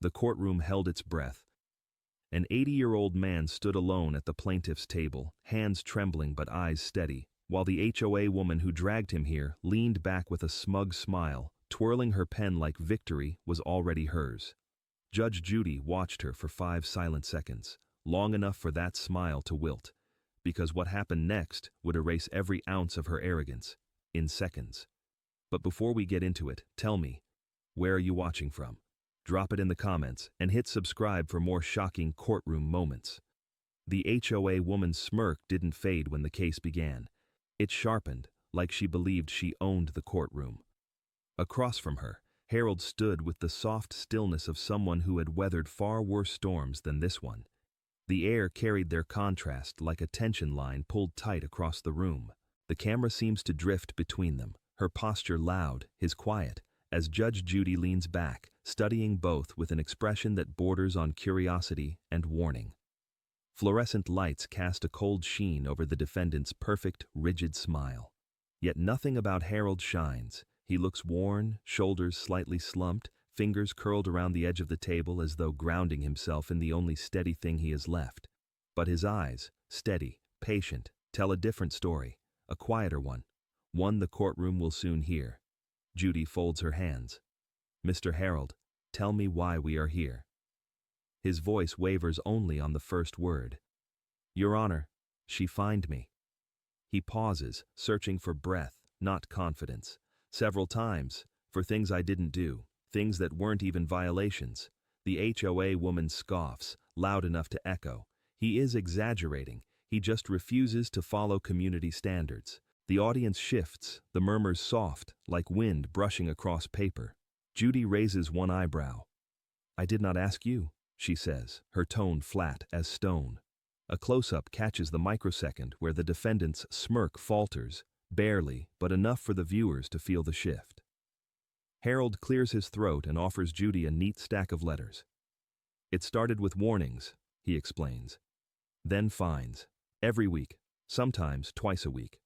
The courtroom held its breath. An 80-year-old man stood alone at the plaintiff's table, hands trembling but eyes steady, while the HOA woman who dragged him here leaned back with a smug smile, twirling her pen like victory was already hers. Judge Judy watched her for 5 silent seconds, long enough for that smile to wilt, because what happened next would erase every ounce of her arrogance, in seconds. But before we get into it, tell me, where are you watching from? Drop it in the comments and hit subscribe for more shocking courtroom moments. The HOA woman's smirk didn't fade when the case began. It sharpened, like she believed she owned the courtroom. Across from her, Harold stood with the soft stillness of someone who had weathered far worse storms than this one. The air carried their contrast like a tension line pulled tight across the room. The camera seems to drift between them, her posture loud, his quiet, as Judge Judy leans back, studying both with an expression that borders on curiosity and warning. Fluorescent lights cast a cold sheen over the defendant's perfect, rigid smile. Yet nothing about Harold shines. He looks worn, shoulders slightly slumped, fingers curled around the edge of the table as though grounding himself in the only steady thing he has left. But his eyes, steady, patient, tell a different story, a quieter one the courtroom will soon hear. Judy folds her hands. Mr. Harold, tell me why we are here. His voice wavers only on the first word. Your Honor, she fined me. He pauses, searching for breath, not confidence. Several times, for things I didn't do, things that weren't even violations. The HOA woman scoffs, loud enough to echo. He is exaggerating, he just refuses to follow community standards. The audience shifts, the murmurs soft, like wind brushing across paper. Judy raises one eyebrow. I did not ask you, she says, her tone flat as stone. A close-up catches the microsecond where the defendant's smirk falters, barely, but enough for the viewers to feel the shift. Harold clears his throat and offers Judy a neat stack of letters. It started with warnings, he explains. Then fines. Every week, sometimes twice a week.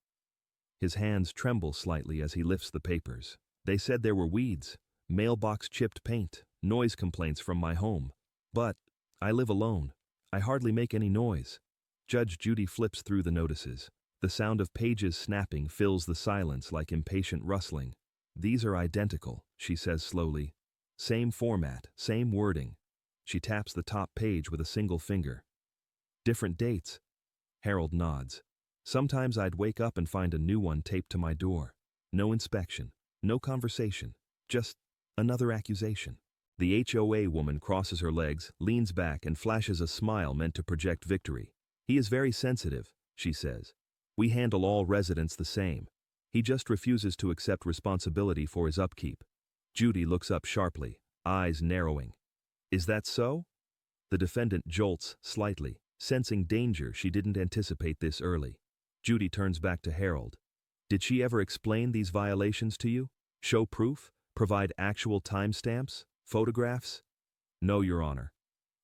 His hands tremble slightly as he lifts the papers. They said there were weeds, mailbox chipped paint, noise complaints from my home. But I live alone. I hardly make any noise. Judge Judy flips through the notices. The sound of pages snapping fills the silence like impatient rustling. These are identical, she says slowly. Same format, same wording. She taps the top page with a single finger. Different dates. Harold nods. Sometimes I'd wake up and find a new one taped to my door. No inspection, no conversation, just another accusation. The HOA woman crosses her legs, leans back, and flashes a smile meant to project victory. He is very sensitive, she says. We handle all residents the same. He just refuses to accept responsibility for his upkeep. Judy looks up sharply, eyes narrowing. Is that so? The defendant jolts slightly, sensing danger she didn't anticipate this early. Judy turns back to Harold. Did she ever explain these violations to you? Show proof? Provide actual timestamps? Photographs? No, Your Honor.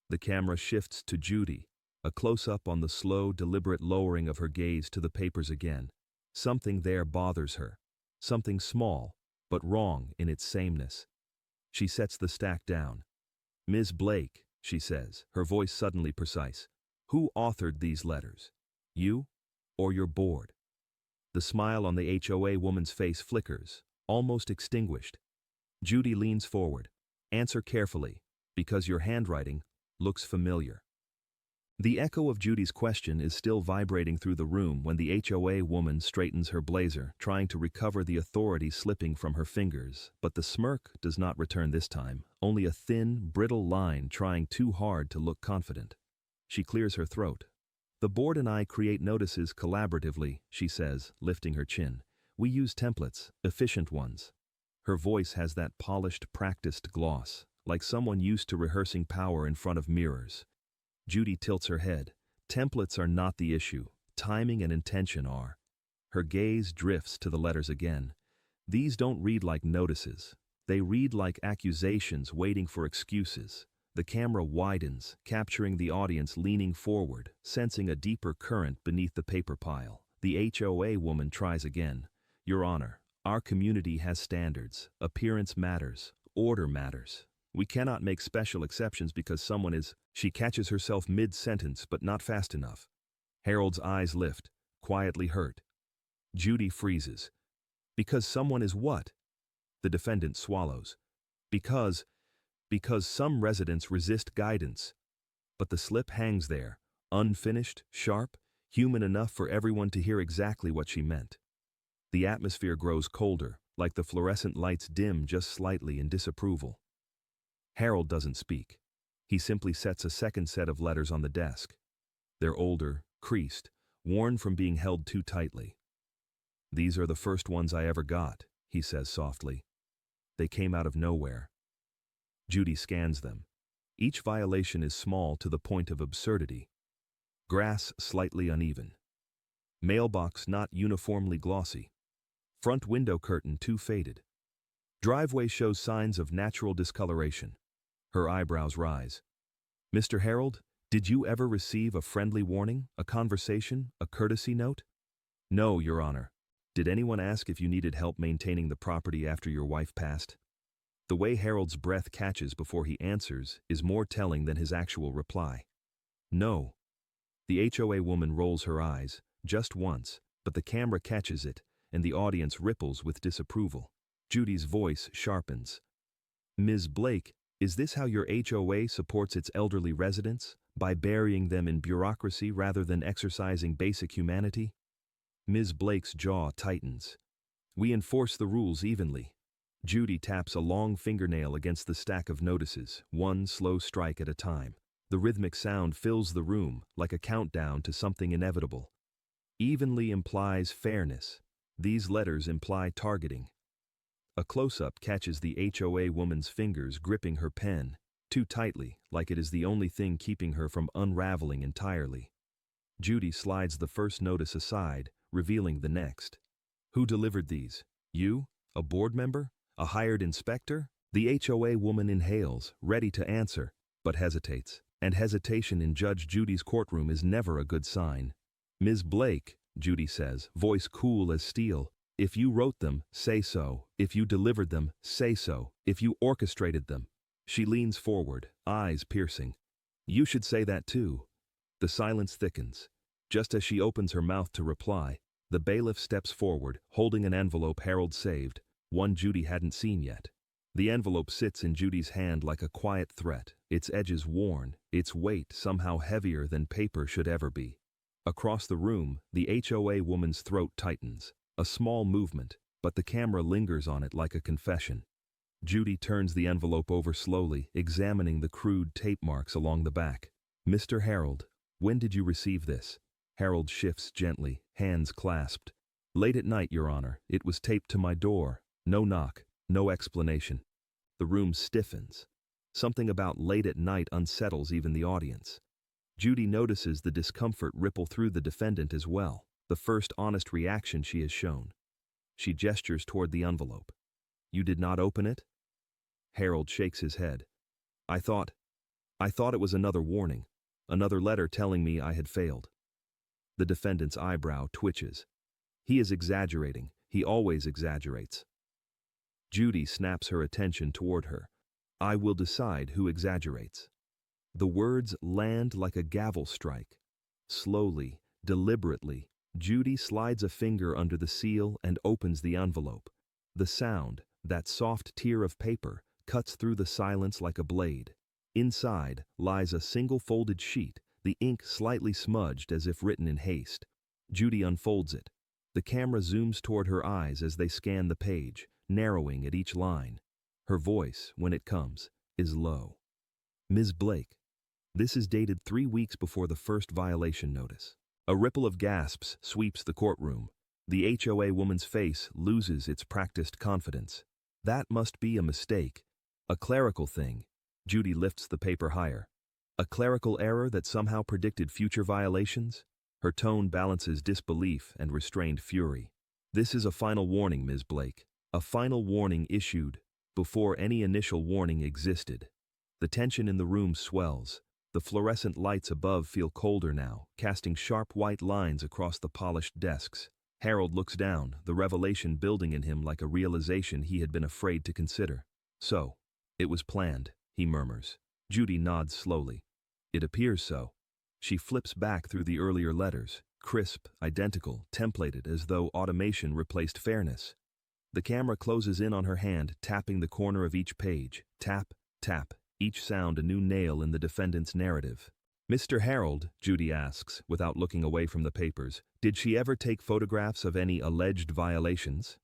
The camera shifts to Judy, a close-up on the slow, deliberate lowering of her gaze to the papers again. Something there bothers her. Something small, but wrong in its sameness. She sets the stack down. Ms. Blake, she says, her voice suddenly precise. Who authored these letters? You or your board? The smile on the HOA woman's face flickers, almost extinguished. Judy leans forward. Answer carefully, because your handwriting looks familiar. The echo of Judy's question is still vibrating through the room when the HOA woman straightens her blazer, trying to recover the authority slipping from her fingers, but the smirk does not return this time, only a thin, brittle line trying too hard to look confident. She clears her throat. The board and I create notices collaboratively, she says, lifting her chin. We use templates, efficient ones. Her voice has that polished, practiced gloss, like someone used to rehearsing power in front of mirrors. Judy tilts her head. Templates are not the issue. Timing and intention are. Her gaze drifts to the letters again. These don't read like notices. They read like accusations waiting for excuses. The camera widens, capturing the audience leaning forward, sensing a deeper current beneath the paper pile. The HOA woman tries again. Your Honor, our community has standards. Appearance matters. Order matters. We cannot make special exceptions because someone is. She catches herself mid-sentence but not fast enough. Harold's eyes lift, quietly hurt. Judy freezes. Because someone is what? The defendant swallows. Because some residents resist guidance. But the slip hangs there, unfinished, sharp, human enough for everyone to hear exactly what she meant. The atmosphere grows colder, like the fluorescent lights dim just slightly in disapproval. Harold doesn't speak. He simply sets a second set of letters on the desk. They're older, creased, worn from being held too tightly. "These are the first ones I ever got," he says softly. "They came out of nowhere." Judy scans them. Each violation is small to the point of absurdity. Grass slightly uneven. Mailbox not uniformly glossy. Front window curtain too faded. Driveway shows signs of natural discoloration. Her eyebrows rise. "Mr. Harold, did you ever receive a friendly warning, a conversation, a courtesy note?" "No, Your Honor. Did anyone ask if you needed help maintaining the property after your wife passed?" The way Harold's breath catches before he answers is more telling than his actual reply. "No." The HOA woman rolls her eyes, just once, but the camera catches it, and the audience ripples with disapproval. Judy's voice sharpens. "Ms. Blake, is this how your HOA supports its elderly residents, by burying them in bureaucracy rather than exercising basic humanity?" Ms. Blake's jaw tightens. "We enforce the rules evenly." Judy taps a long fingernail against the stack of notices, one slow strike at a time. The rhythmic sound fills the room, like a countdown to something inevitable. Evenly implies fairness. These letters imply targeting. A close-up catches the HOA woman's fingers gripping her pen, too tightly, like it is the only thing keeping her from unraveling entirely. Judy slides the first notice aside, revealing the next. "Who delivered these? You? A board member? A hired inspector?" The HOA woman inhales, ready to answer, but hesitates. And hesitation in Judge Judy's courtroom is never a good sign. "Ms. Blake," Judy says, voice cool as steel, "if you wrote them, say so. If you delivered them, say so. If you orchestrated them." She leans forward, eyes piercing. "You should say that too." The silence thickens. Just as she opens her mouth to reply, the bailiff steps forward, holding an envelope Harold saved, one Judy hadn't seen yet. The envelope sits in Judy's hand like a quiet threat, its edges worn, its weight somehow heavier than paper should ever be. Across the room, the HOA woman's throat tightens. A small movement, but the camera lingers on it like a confession. Judy turns the envelope over slowly, examining the crude tape marks along the back. "Mr. Harold, when did you receive this?" Harold shifts gently, hands clasped. "Late at night, Your Honor. It was taped to my door. No knock, no explanation." The room stiffens. Something about late at night unsettles even the audience. Judy notices the discomfort ripple through the defendant as well, the first honest reaction she has shown. She gestures toward the envelope. "You did not open it?" Harold shakes his head. I thought it was another warning, another letter telling me I had failed." The defendant's eyebrow twitches. He is exaggerating. He always exaggerates. Judy snaps her attention toward her. "I will decide who exaggerates." The words land like a gavel strike. Slowly, deliberately, Judy slides a finger under the seal and opens the envelope. The sound, that soft tear of paper, cuts through the silence like a blade. Inside lies a single folded sheet, the ink slightly smudged as if written in haste. Judy unfolds it. The camera zooms toward her eyes as they scan the page, narrowing at each line. Her voice, when it comes, is low. "Ms. Blake, this is dated 3 weeks before the first violation notice." A ripple of gasps sweeps the courtroom. The HOA woman's face loses its practiced confidence. That must be a mistake. A clerical thing. Judy lifts the paper higher. A clerical error that somehow predicted future violations? Her tone balances disbelief and restrained fury. "This is a final warning, Ms. Blake. A final warning issued before any initial warning existed." The tension in the room swells. The fluorescent lights above feel colder now, casting sharp white lines across the polished desks. Harold looks down, the revelation building in him like a realization he had been afraid to consider. So, it was planned. he murmurs. Judy nods slowly. It appears so. She flips back through the earlier letters, crisp, identical, templated as though automation replaced fairness. The camera closes in on her hand, tapping the corner of each page. Tap, tap, each sound a new nail in the defendant's narrative. Mr. Harold, Judy asks, without looking away from the papers, did she ever take photographs of any alleged violations?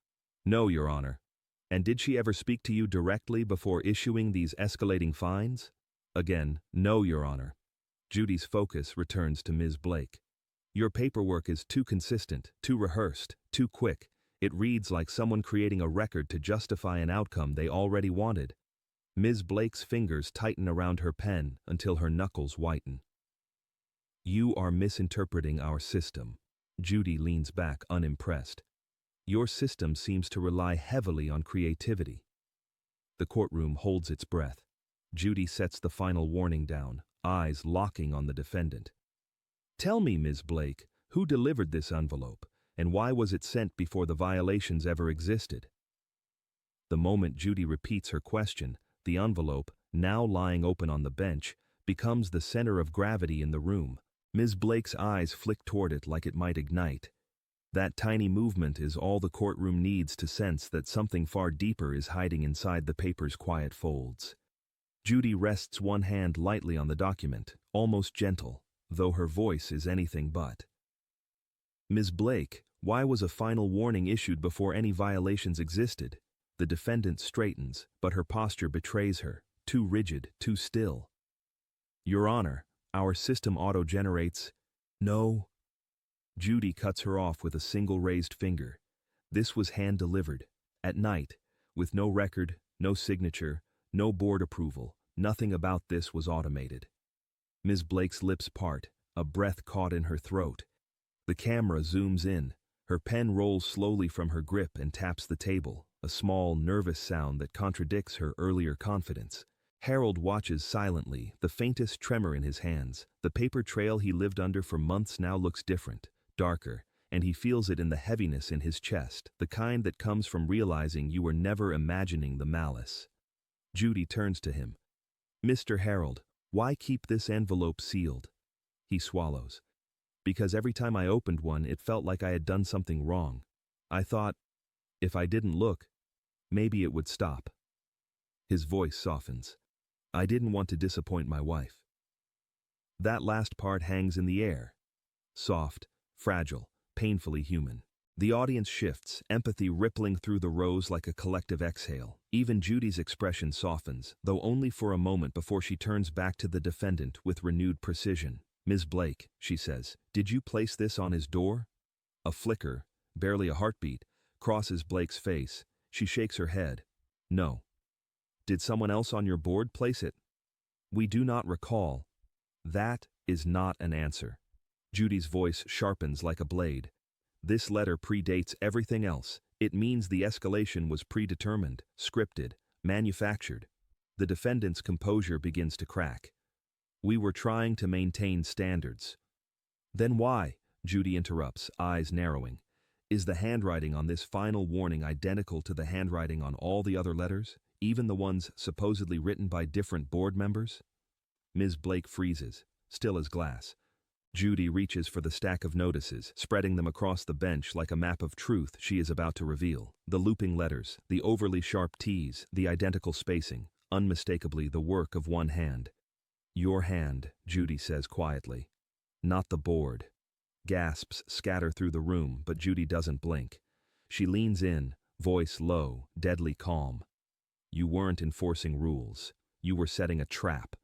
No, Your Honor. And did she ever speak to you directly before issuing these escalating fines? Again, no, Your Honor. Judy's focus returns to Ms. Blake. Your paperwork is too consistent, too rehearsed, too quick. It reads like someone creating a record to justify an outcome they already wanted. Ms. Blake's fingers tighten around her pen until her knuckles whiten. You are misinterpreting our system. Judy leans back unimpressed. Your system seems to rely heavily on creativity. The courtroom holds its breath. Judy sets the final warning down, eyes locking on the defendant. Tell me, Ms. Blake, who delivered this envelope, and why was it sent before the violations ever existed? The moment Judy repeats her question, the envelope, now lying open on the bench, becomes the center of gravity in the room. Ms. Blake's eyes flick toward it like it might ignite. That tiny movement is all the courtroom needs to sense that something far deeper is hiding inside the paper's quiet folds. Judy rests one hand lightly on the document, almost gentle, though her voice is anything but. Ms. Blake, why was a final warning issued before any violations existed? The defendant straightens, but her posture betrays her, too rigid, too still. Your Honor, our system auto-generates. No. Judy cuts her off with a single raised finger. This was hand-delivered, at night, with no record, no signature, no board approval. Nothing about this was automated. Ms. Blake's lips part, a breath caught in her throat. The camera zooms in. Her pen rolls slowly from her grip and taps the table, a small, nervous sound that contradicts her earlier confidence. Harold watches silently, the faintest tremor in his hands. The paper trail he lived under for months now looks different, darker, and he feels it in the heaviness in his chest, the kind that comes from realizing you were never imagining the malice. Judy turns to him. Mr. Harold, why keep this envelope sealed? He swallows. Because every time I opened one, it felt like I had done something wrong. I thought, if I didn't look, maybe it would stop. His voice softens. I didn't want to disappoint my wife. That last part hangs in the air. Soft, fragile, painfully human. The audience shifts, empathy rippling through the rows like a collective exhale. Even Judy's expression softens, though only for a moment before she turns back to the defendant with renewed precision. Ms. Blake, she says, did you place this on his door? A flicker, barely a heartbeat, crosses Blake's face. She shakes her head. No. Did someone else on your board place it? We do not recall. That is not an answer. Judy's voice sharpens like a blade. This letter predates everything else. It means the escalation was predetermined, scripted, manufactured. The defendant's composure begins to crack. We were trying to maintain standards. Then why? Judy interrupts, eyes narrowing. Is the handwriting on this final warning identical to the handwriting on all the other letters, even the ones supposedly written by different board members? Ms. Blake freezes, still as glass. Judy reaches for the stack of notices, spreading them across the bench like a map of truth she is about to reveal. The looping letters, the overly sharp T's, the identical spacing, unmistakably the work of one hand. Your hand, Judy says quietly. Not the board. Gasps scatter through the room, but Judy doesn't blink. She leans in, voice low, deadly calm. You weren't enforcing rules. You were setting a trap.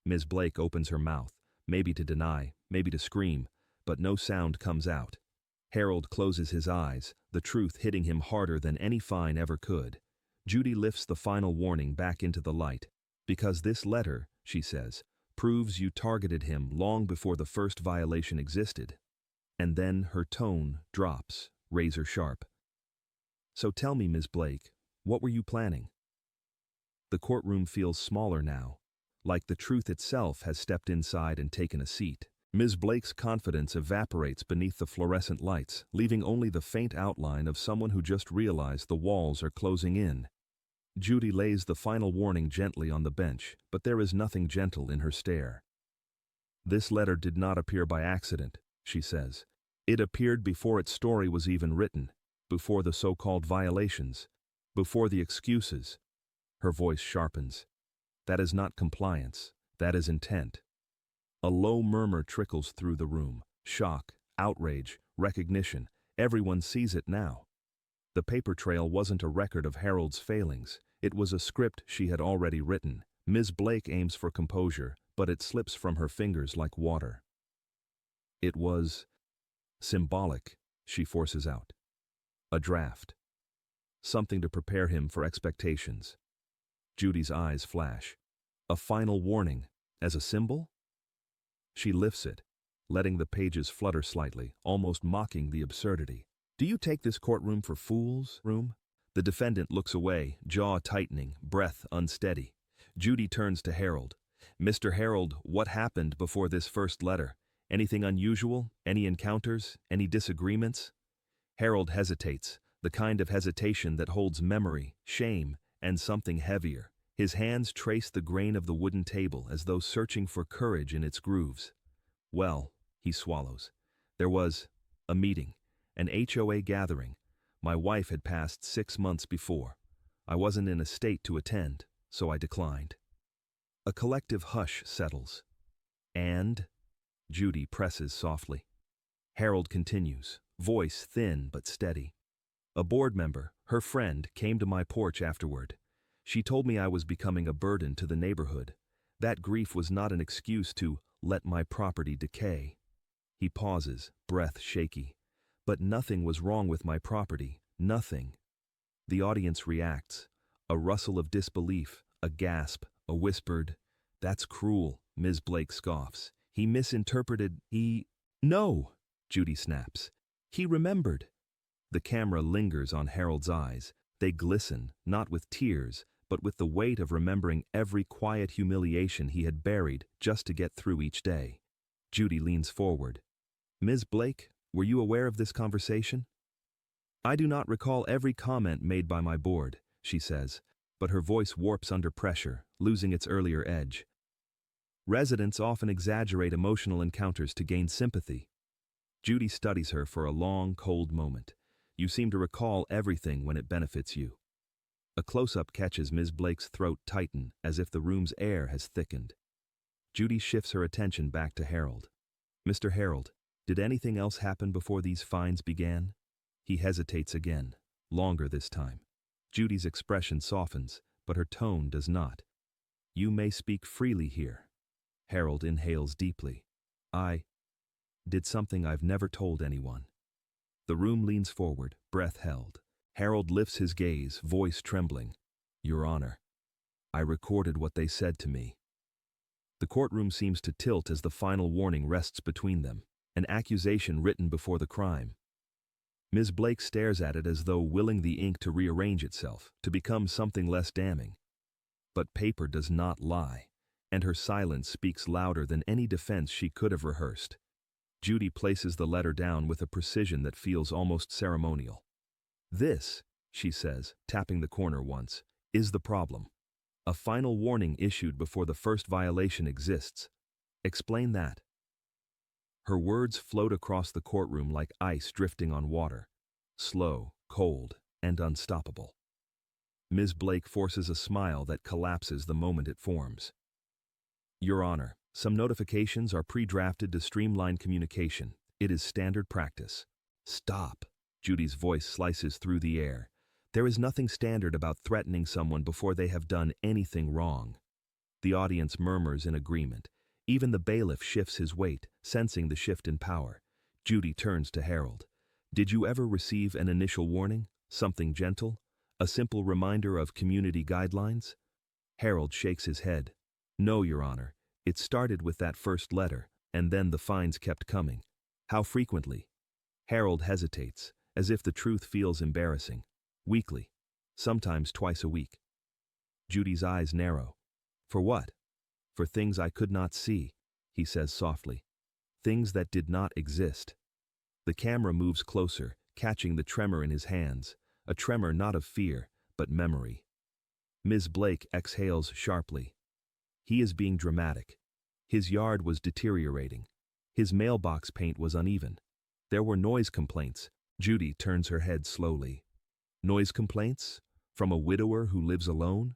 Ms. Blake opens her mouth, maybe to deny, maybe to scream, but no sound comes out. Harold closes his eyes, the truth hitting him harder than any fine ever could. Judy lifts the final warning back into the light. Because this letter, she says, proves you targeted him long before the first violation existed. And then her tone drops, razor sharp. So tell me, Ms. Blake, what were you planning? The courtroom feels smaller now, like the truth itself has stepped inside and taken a seat. Ms. Blake's confidence evaporates beneath the fluorescent lights, leaving only the faint outline of someone who just realized the walls are closing in. Judy lays the final warning gently on the bench, but there is nothing gentle in her stare. This letter did not appear by accident, she says. It appeared before its story was even written, before the so-called violations, before the excuses. Her voice sharpens. That is not compliance, that is intent. A low murmur trickles through the room. Shock, outrage, recognition. Everyone sees it now. The paper trail wasn't a record of Harold's failings. It was a script she had already written. Ms. Blake aims for composure, but it slips from her fingers like water. It was symbolic, she forces out. A draft. Something to prepare him for expectations. Judy's eyes flash. A final warning, as a symbol? She lifts it, letting the pages flutter slightly, almost mocking the absurdity. Do you take this courtroom for fools' room? The defendant looks away, jaw tightening, breath unsteady. Judy turns to Harold. Mr. Harold, what happened before this first letter? Anything unusual? Any encounters? Any disagreements? Harold hesitates, the kind of hesitation that holds memory, shame, and something heavier. His hands trace the grain of the wooden table as though searching for courage in its grooves. Well, he swallows. There was a meeting, an HOA gathering. My wife had passed 6 months before. I wasn't in a state to attend, so I declined. A collective hush settles. And? Judy presses softly. Harold continues, voice thin but steady. A board member, her friend, came to my porch afterward. She told me I was becoming a burden to the neighborhood. That grief was not an excuse to let my property decay. He pauses, breath shaky. But nothing was wrong with my property, nothing. The audience reacts. A rustle of disbelief, a gasp, a whispered, "That's cruel," Ms. Blake scoffs. He misinterpreted, No, Judy snaps. He remembered. The camera lingers on Harold's eyes. They glisten, not with tears, but with the weight of remembering every quiet humiliation he had buried just to get through each day. Judy leans forward. Ms. Blake, were you aware of this conversation? I do not recall every comment made by my board, she says, but her voice warps under pressure, losing its earlier edge. Residents often exaggerate emotional encounters to gain sympathy. Judy studies her for a long, cold moment. You seem to recall everything when it benefits you. A close-up catches Ms. Blake's throat tighten, as if the room's air has thickened. Judy shifts her attention back to Harold. Mr. Harold, did anything else happen before these fines began? He hesitates again, longer this time. Judy's expression softens, but her tone does not. You may speak freely here. Harold inhales deeply. I did something I've never told anyone. The room leans forward, breath held. Harold lifts his gaze, voice trembling. Your Honor, I recorded what they said to me. The courtroom seems to tilt as the final warning rests between them, an accusation written before the crime. Ms. Blake stares at it as though willing the ink to rearrange itself, to become something less damning. But paper does not lie, and her silence speaks louder than any defense she could have rehearsed. Judy places the letter down with a precision that feels almost ceremonial. This, she says, tapping the corner once, is the problem. A final warning issued before the first violation exists. Explain that. Her words float across the courtroom like ice drifting on water, slow, cold, and unstoppable. Ms. Blake forces a smile that collapses the moment it forms. Your Honor, some notifications are pre-drafted to streamline communication. It is standard practice. Stop. Judy's voice slices through the air. There is nothing standard about threatening someone before they have done anything wrong. The audience murmurs in agreement. Even the bailiff shifts his weight, sensing the shift in power. Judy turns to Harold. Did you ever receive an initial warning? Something gentle? A simple reminder of community guidelines? Harold shakes his head. No, Your Honor. It started with that first letter, and then the fines kept coming. How frequently? Harold hesitates, as if the truth feels embarrassing. Weekly. Sometimes twice a week. Judy's eyes narrow. For what? For things I could not see, he says softly. Things that did not exist. The camera moves closer, catching the tremor in his hands, a tremor not of fear, but memory. Ms. Blake exhales sharply. He is being dramatic. His yard was deteriorating. His mailbox paint was uneven. There were noise complaints. Judy turns her head slowly. Noise complaints? From a widower who lives alone?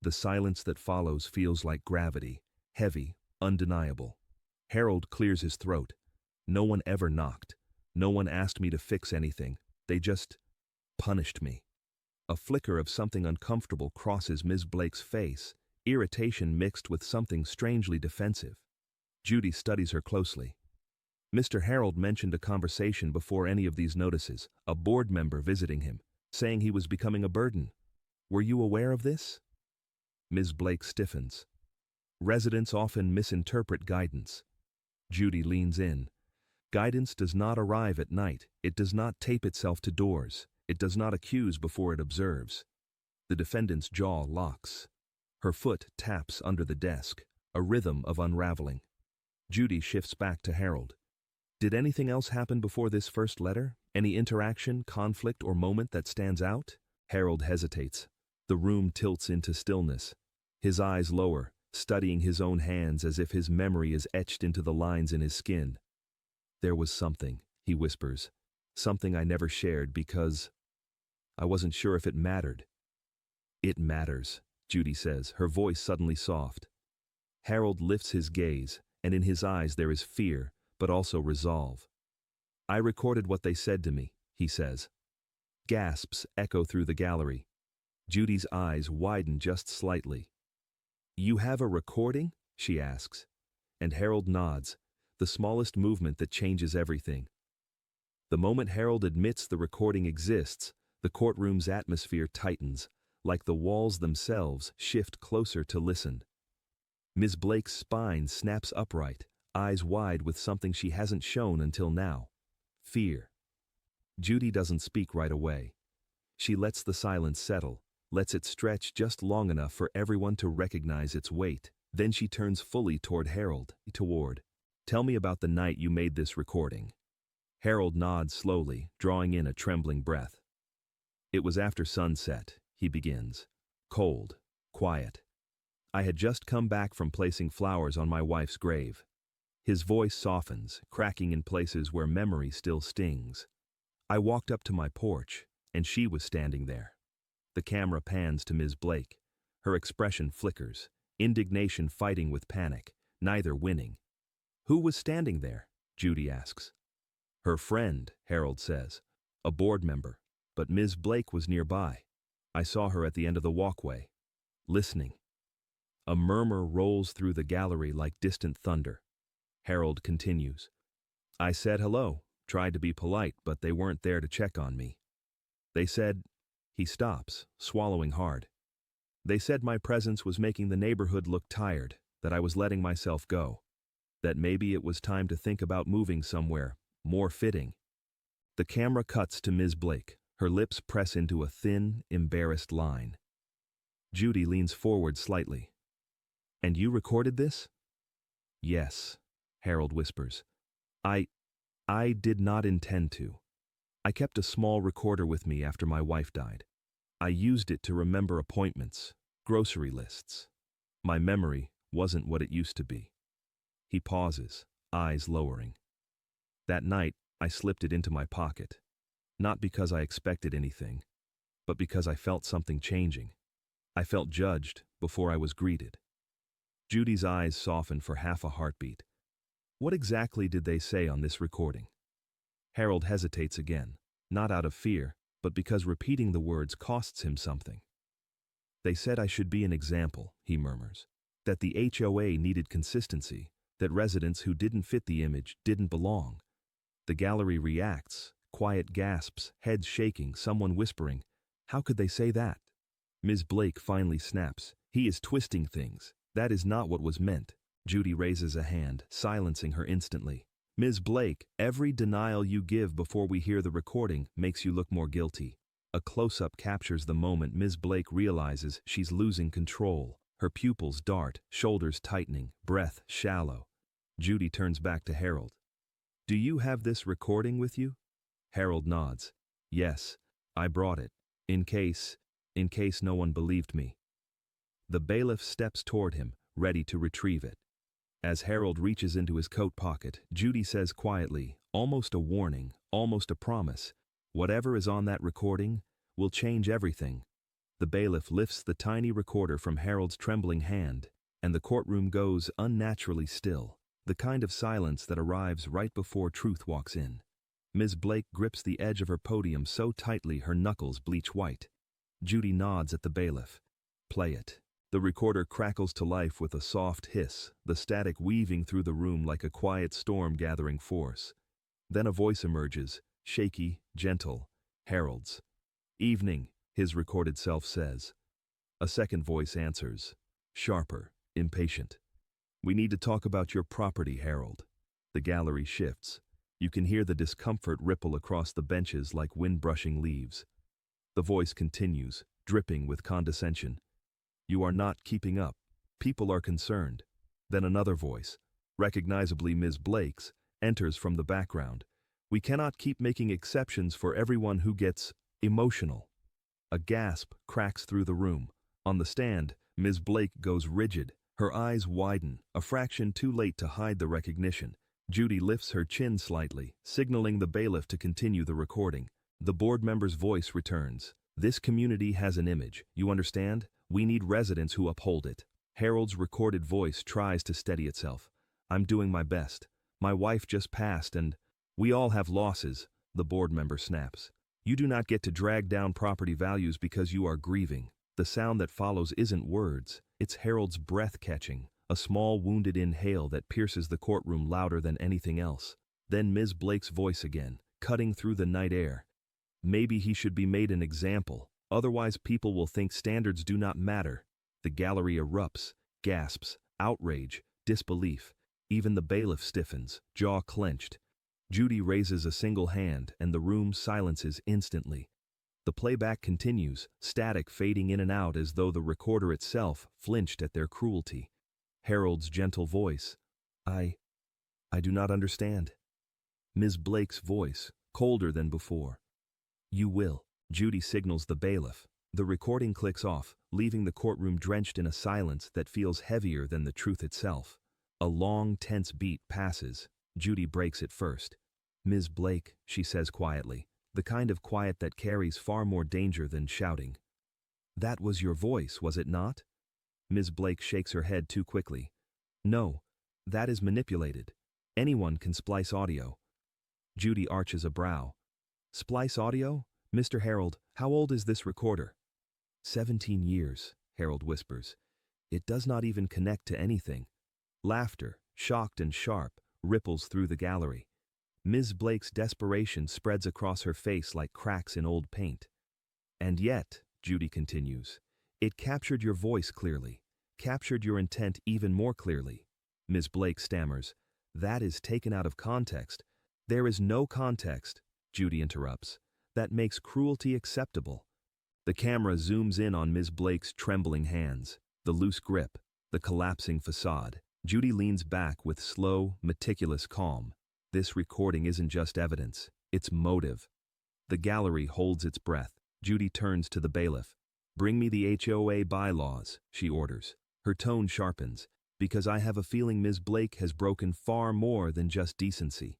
The silence that follows feels like gravity, heavy, undeniable. Harold clears his throat. No one ever knocked. No one asked me to fix anything. They just punished me. A flicker of something uncomfortable crosses Ms. Blake's face, irritation mixed with something strangely defensive. Judy studies her closely. Mr. Harold mentioned a conversation before any of these notices, a board member visiting him, saying he was becoming a burden. Were you aware of this? Ms. Blake stiffens. Residents often misinterpret guidance. Judy leans in. Guidance does not arrive at night. It does not tape itself to doors. It does not accuse before it observes. The defendant's jaw locks. Her foot taps under the desk, a rhythm of unraveling. Judy shifts back to Harold. Did anything else happen before this first letter? Any interaction, conflict, or moment that stands out? Harold hesitates. The room tilts into stillness. His eyes lower, studying his own hands as if his memory is etched into the lines in his skin. There was something, he whispers. Something I never shared because I wasn't sure if it mattered. It matters, Judy says, her voice suddenly soft. Harold lifts his gaze, and in his eyes there is fear, but also resolve. I recorded what they said to me, he says. Gasps echo through the gallery. Judy's eyes widen just slightly. You have a recording? She asks. And Harold nods, the smallest movement that changes everything. The moment Harold admits the recording exists, the courtroom's atmosphere tightens, like the walls themselves shift closer to listen. Ms. Blake's spine snaps upright, eyes wide with something she hasn't shown until now. Fear. Judy doesn't speak right away. She lets the silence settle, lets it stretch just long enough for everyone to recognize its weight. Then she turns fully toward Harold. Tell me about the night you made this recording. Harold nods slowly, drawing in a trembling breath. It was after sunset, he begins. Cold, quiet. I had just come back from placing flowers on my wife's grave. His voice softens, cracking in places where memory still stings. I walked up to my porch, and she was standing there. The camera pans to Ms. Blake. Her expression flickers, indignation fighting with panic, neither winning. Who was standing there? Judy asks. Her friend, Harold says. A board member. But Ms. Blake was nearby. I saw her at the end of the walkway, listening. A murmur rolls through the gallery like distant thunder. Harold continues. I said hello, tried to be polite, but they weren't there to check on me. They said, he stops, swallowing hard. They said my presence was making the neighborhood look tired, that I was letting myself go, that maybe it was time to think about moving somewhere, more fitting. The camera cuts to Ms. Blake. Her lips press into a thin, embarrassed line. Judy leans forward slightly. And you recorded this? Yes, Harold whispers. I did not intend to. I kept a small recorder with me after my wife died. I used it to remember appointments, grocery lists. My memory wasn't what it used to be. He pauses, eyes lowering. That night, I slipped it into my pocket. Not because I expected anything, but because I felt something changing. I felt judged before I was greeted. Judy's eyes soften for half a heartbeat. What exactly did they say on this recording? Harold hesitates again, not out of fear, but because repeating the words costs him something. They said I should be an example, he murmurs. That the HOA needed consistency, that residents who didn't fit the image didn't belong. The gallery reacts. Quiet gasps, heads shaking, someone whispering. How could they say that? Ms. Blake finally snaps. He is twisting things. That is not what was meant. Judy raises a hand, silencing her instantly. Ms. Blake, every denial you give before we hear the recording makes you look more guilty. A close-up captures the moment Ms. Blake realizes she's losing control. Her pupils dart, shoulders tightening, breath shallow. Judy turns back to Harold. Do you have this recording with you? Harold nods. Yes, I brought it. In case no one believed me. The bailiff steps toward him, ready to retrieve it. As Harold reaches into his coat pocket, Judy says quietly, almost a warning, almost a promise, "Whatever is on that recording will change everything." The bailiff lifts the tiny recorder from Harold's trembling hand, and the courtroom goes unnaturally still, the kind of silence that arrives right before truth walks in. Ms. Blake grips the edge of her podium so tightly her knuckles bleach white. Judy nods at the bailiff. "Play it." The recorder crackles to life with a soft hiss, the static weaving through the room like a quiet storm gathering force. Then a voice emerges, shaky, gentle, Harold's. "Evening," his recorded self says. A second voice answers, sharper, impatient. "We need to talk about your property, Harold." The gallery shifts. You can hear the discomfort ripple across the benches like wind brushing leaves. The voice continues, dripping with condescension. "You are not keeping up. People are concerned." Then another voice, recognizably Ms. Blake's, enters from the background. "We cannot keep making exceptions for everyone who gets emotional." A gasp cracks through the room. On the stand, Ms. Blake goes rigid. Her eyes widen, a fraction too late to hide the recognition. Judy lifts her chin slightly, signaling the bailiff to continue the recording. The board member's voice returns. "This community has an image, you understand? We need residents who uphold it." Harold's recorded voice tries to steady itself. "I'm doing my best. My wife just passed and we all have losses," the board member snaps. "You do not get to drag down property values because you are grieving." The sound that follows isn't words, it's Harold's breath catching, a small wounded inhale that pierces the courtroom louder than anything else. Then Ms. Blake's voice again, cutting through the night air. "Maybe he should be made an example. Otherwise people will think standards do not matter." The gallery erupts, gasps, outrage, disbelief. Even the bailiff stiffens, jaw clenched. Judy raises a single hand and the room silences instantly. The playback continues, static fading in and out as though the recorder itself flinched at their cruelty. Harold's gentle voice, I do not understand." Ms. Blake's voice, colder than before. "You will." Judy signals the bailiff. The recording clicks off, leaving the courtroom drenched in a silence that feels heavier than the truth itself. A long, tense beat passes. Judy breaks it first. "Ms. Blake," she says quietly, the kind of quiet that carries far more danger than shouting. "That was your voice, was it not?" Ms. Blake shakes her head too quickly. "No, that is manipulated. Anyone can splice audio." Judy arches a brow. "Splice audio? Mr. Harold, how old is this recorder?" 17 years, Harold whispers. "It does not even connect to anything." Laughter, shocked and sharp, ripples through the gallery. Ms. Blake's desperation spreads across her face like cracks in old paint. "And yet," Judy continues, "it captured your voice clearly, captured your intent even more clearly." Ms. Blake stammers, "That is taken out of context." "There is no context," Judy interrupts, "that makes cruelty acceptable." The camera zooms in on Ms. Blake's trembling hands, the loose grip, the collapsing facade. Judy leans back with slow, meticulous calm. This recording isn't just evidence, it's motive. The gallery holds its breath. Judy turns to the bailiff. "Bring me the HOA bylaws," she orders. Her tone sharpens, "because I have a feeling Ms. Blake has broken far more than just decency."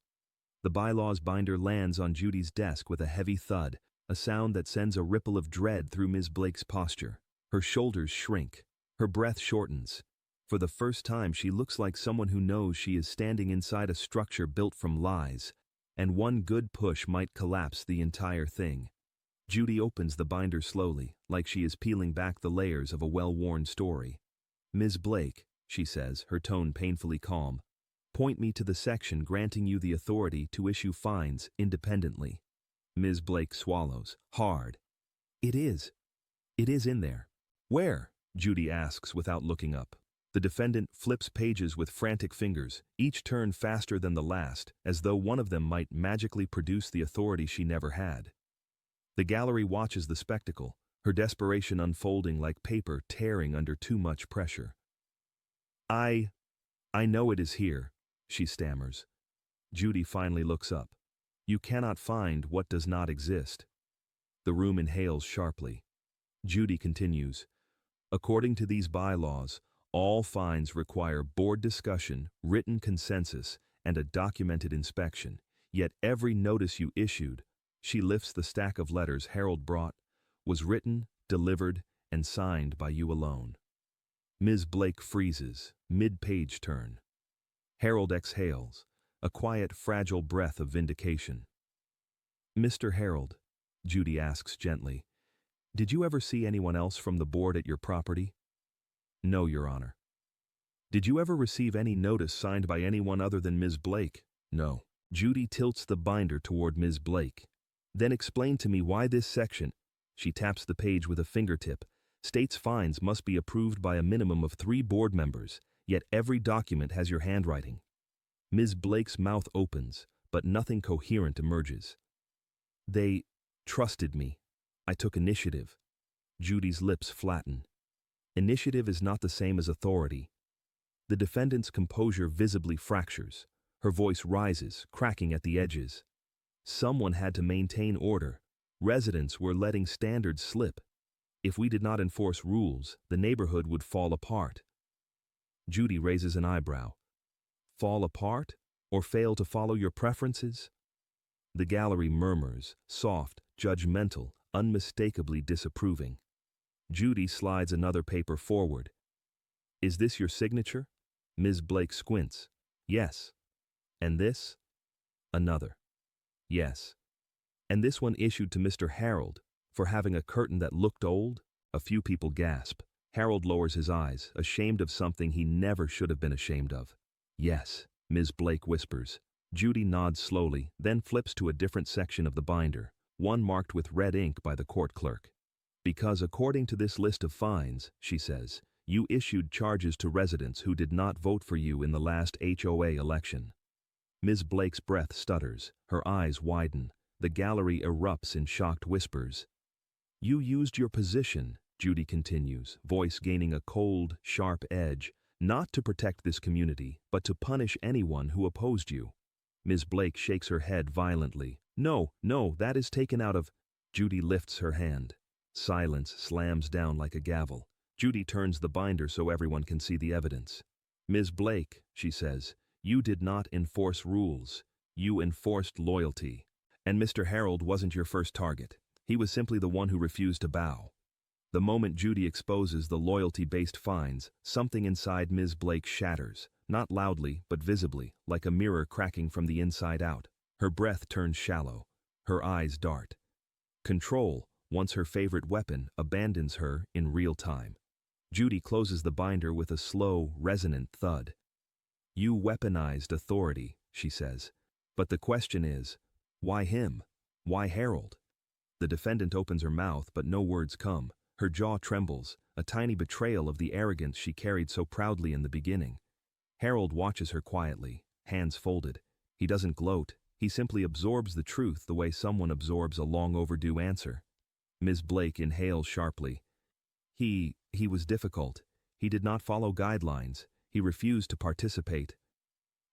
The bylaws binder lands on Judy's desk with a heavy thud, a sound that sends a ripple of dread through Ms. Blake's posture. Her shoulders shrink. Her breath shortens. For the first time, she looks like someone who knows she is standing inside a structure built from lies, and one good push might collapse the entire thing. Judy opens the binder slowly, like she is peeling back the layers of a well-worn story. "Ms. Blake," she says, her tone painfully calm, "point me to the section granting you the authority to issue fines independently." Ms. Blake swallows, hard. It is in there." "Where?" Judy asks without looking up. The defendant flips pages with frantic fingers, each turn faster than the last, as though one of them might magically produce the authority she never had. The gallery watches the spectacle, her desperation unfolding like paper tearing under too much pressure. I know it is here," she stammers. Judy finally looks up. "You cannot find what does not exist." The room inhales sharply. Judy continues, According to these bylaws, all fines require board discussion, written consensus, and a documented inspection. Yet every notice you issued, she lifts the stack of letters Harold brought, was written, delivered, and signed by you alone. Ms. Blake freezes, mid-page turn. Harold exhales, a quiet, fragile breath of vindication. Mr. Harold, Judy asks gently, did you ever see anyone else from the board at your property? No, Your Honor. Did you ever receive any notice signed by anyone other than Ms. Blake? No. Judy tilts the binder toward Ms. Blake. Then explain to me why this section, she taps the page with a fingertip, states fines must be approved by a minimum of 3 board members, yet every document has your handwriting. Ms. Blake's mouth opens, but nothing coherent emerges. They trusted me. I took initiative. Judy's lips flatten. Initiative is not the same as authority. The defendant's composure visibly fractures. Her voice rises, cracking at the edges. Someone had to maintain order. Residents were letting standards slip. If we did not enforce rules, the neighborhood would fall apart. Judy raises an eyebrow. Fall apart? Or fail to follow your preferences? The gallery murmurs, soft, judgmental, unmistakably disapproving. Judy slides another paper forward. Is this your signature? Ms. Blake squints. Yes. And this? Another. Yes. And this one issued to Mr. Harold for having a curtain that looked old? A few people gasp. Harold lowers his eyes, ashamed of something he never should have been ashamed of. Yes, Ms. Blake whispers. Judy nods slowly, then flips to a different section of the binder, one marked with red ink by the court clerk. Because according to this list of fines, she says, you issued charges to residents who did not vote for you in the last HOA election. Ms. Blake's breath stutters, her eyes widen. The gallery erupts in shocked whispers. You used your position, Judy continues, voice gaining a cold, sharp edge, not to protect this community, but to punish anyone who opposed you. Ms. Blake shakes her head violently. No, that is taken out of... Judy lifts her hand. Silence slams down like a gavel. Judy turns the binder so everyone can see the evidence. Ms. Blake, she says, you did not enforce rules. You enforced loyalty. And Mr. Harold wasn't your first target. He was simply the one who refused to bow. The moment Judy exposes the loyalty-based fines, something inside Ms. Blake shatters, not loudly but visibly, like a mirror cracking from the inside out. Her breath turns shallow. Her eyes dart. Control, once her favorite weapon, abandons her in real time. Judy closes the binder with a slow, resonant thud. You weaponized authority, she says. But the question is, why him? Why Harold? The defendant opens her mouth, but no words come. Her jaw trembles, a tiny betrayal of the arrogance she carried so proudly in the beginning. Harold watches her quietly, hands folded. He doesn't gloat, he simply absorbs the truth the way someone absorbs a long-overdue answer. Ms. Blake inhales sharply. He was difficult. He did not follow guidelines. He refused to participate.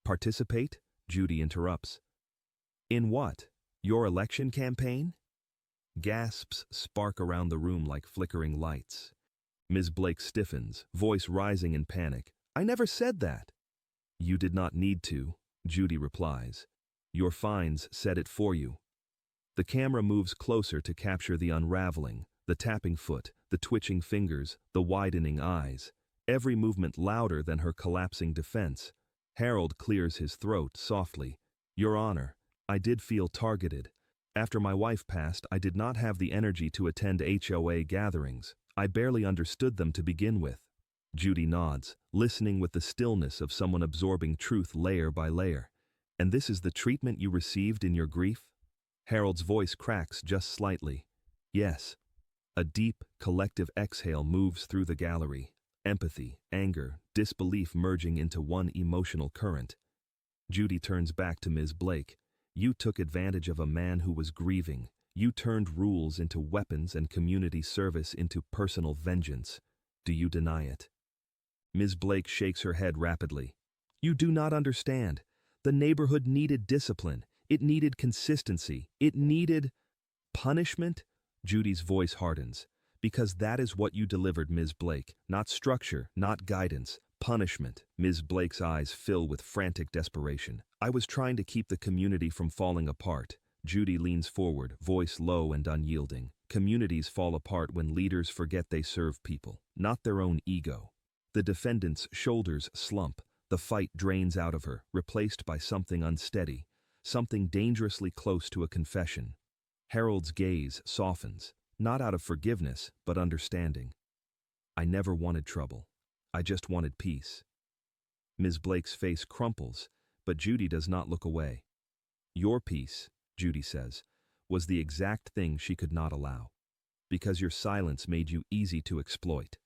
Participate? Judy interrupts. In what? Your election campaign? Gasps spark around the room like flickering lights. Ms. Blake stiffens, voice rising in panic. I never said that. You did not need to, Judy replies. Your fines said it for you. The camera moves closer to capture the unraveling, the tapping foot, the twitching fingers, the widening eyes. Every movement louder than her collapsing defense. Harold clears his throat softly. Your Honor, I did feel targeted. After my wife passed, I did not have the energy to attend HOA gatherings. I barely understood them to begin with. Judy nods, listening with the stillness of someone absorbing truth layer by layer. And this is the treatment you received in your grief? Harold's voice cracks just slightly. Yes. A deep, collective exhale moves through the gallery. Empathy, anger, disbelief merging into one emotional current. Judy turns back to Ms. Blake. You took advantage of a man who was grieving. You turned rules into weapons and community service into personal vengeance. Do you deny it? Ms. Blake shakes her head rapidly. You do not understand. The neighborhood needed discipline. It needed consistency. It needed... punishment? Judy's voice hardens. Because that is what you delivered, Ms. Blake. Not structure, not guidance, punishment. Ms. Blake's eyes fill with frantic desperation. I was trying to keep the community from falling apart. Judy leans forward, voice low and unyielding. Communities fall apart when leaders forget they serve people, not their own ego. The defendant's shoulders slump. The fight drains out of her, replaced by something unsteady, something dangerously close to a confession. Harold's gaze softens, not out of forgiveness, but understanding. I never wanted trouble. I just wanted peace. Ms. Blake's face crumples, but Judy does not look away. Your peace, Judy says, was the exact thing she could not allow, because your silence made you easy to exploit.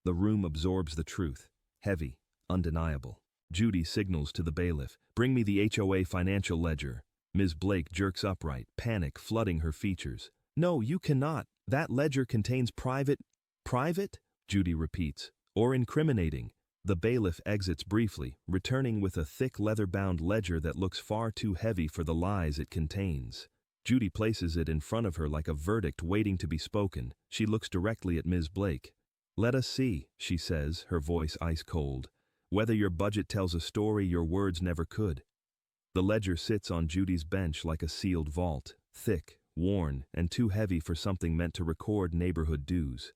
The room absorbs the truth, heavy, undeniable. Judy signals to the bailiff, bring me the HOA financial ledger. Ms. Blake jerks upright, panic flooding her features. No, you cannot. That ledger contains private, Judy repeats, or incriminating. The bailiff exits briefly, returning with a thick leather-bound ledger that looks far too heavy for the lies it contains. Judy places it in front of her like a verdict waiting to be spoken. She looks directly at Ms. Blake. Let us see, she says, her voice ice-cold. Whether your budget tells a story your words never could. The ledger sits on Judy's bench like a sealed vault, thick, worn, and too heavy for something meant to record neighborhood dues.